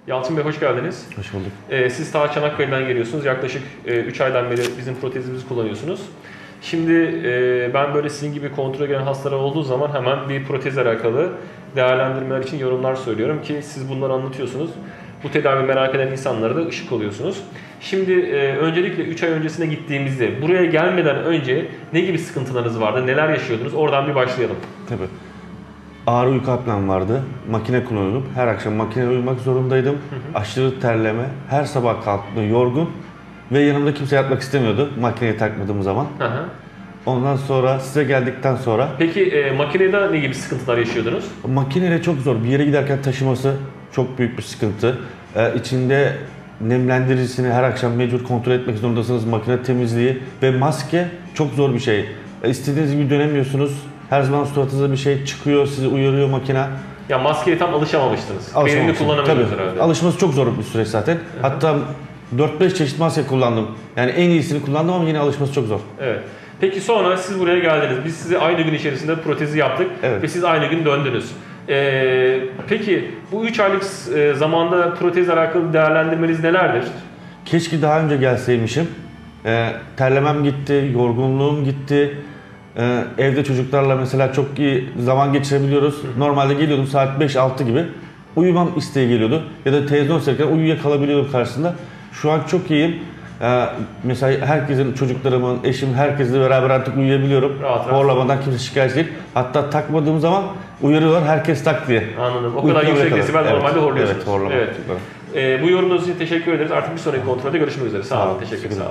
Yalçın Bey hoş geldiniz. Hoş bulduk. Siz ta Çanakkale'den geliyorsunuz. Yaklaşık 3 aydan beri bizim protezimizi kullanıyorsunuz. Şimdi ben böyle sizin gibi kontrole gelen hastalar olduğu zaman hemen bir protezle alakalı değerlendirmeler için yorumlar söylüyorum ki siz bunları anlatıyorsunuz. Bu tedavi merak eden insanlara da ışık oluyorsunuz. Şimdi öncelikle 3 ay öncesine gittiğimizde buraya gelmeden önce ne gibi sıkıntılarınız vardı? Neler yaşıyordunuz? Oradan bir başlayalım. Tabii. Ağır uyku apnem vardı. Makine kullanıyordum. Her akşam makineye uyumak zorundaydım. Aşırı terleme. Her sabah kalktığımda yorgun. Ve yanımda kimse yatmak istemiyordu makineyi takmadığım zaman. Ondan sonra size geldikten sonra... Peki makinede ne gibi sıkıntılar yaşıyordunuz? Makineyle çok zor. Bir yere giderken taşıması çok büyük bir sıkıntı. İçinde nemlendiricisini her akşam mecbur kontrol etmek zorundasınız. Makine temizliği ve maske çok zor bir şey. İstediğiniz gibi dönemiyorsunuz. Her zaman suratınıza bir şey çıkıyor, sizi uyarıyor makine. Ya maskeye tam alışamamıştınız. Beynini kullanamıyordunuz herhalde. Alışması çok zor bir süreç zaten. Hatta 4-5 çeşit maske kullandım. Yani en iyisini kullandım ama yine alışması çok zor. Evet. Peki sonra siz buraya geldiniz. Biz size aynı gün içerisinde protezi yaptık ve siz aynı gün döndünüz. Peki bu 3 aylık zamanda protezle alakalı değerlendirmeniz nelerdir? Keşke daha önce gelseymişim. Terlemem gitti, yorgunluğum gitti. Evde çocuklarla mesela çok iyi zaman geçirebiliyoruz. Normalde geliyordum saat 5-6 gibi. Uyumam isteği geliyordu. Ya da televizyon seyrederken uyuyakalabiliyordum karşısında. Şu an çok iyiyim. Mesela herkesin, çocuklarımın, eşim, herkesle beraber artık uyuyabiliyorum. Horlamadan kimse şikayet değil. Hatta takmadığım zaman uyarıyorlar, herkes tak diye. Anladım. O kadar yüksek desibel normalde horluyorsunuz. Evet, horlama. Bu yorumunuz için teşekkür ederiz. Artık bir sonraki kontrolde görüşmek üzere. Sağ olun. Teşekkür ederim.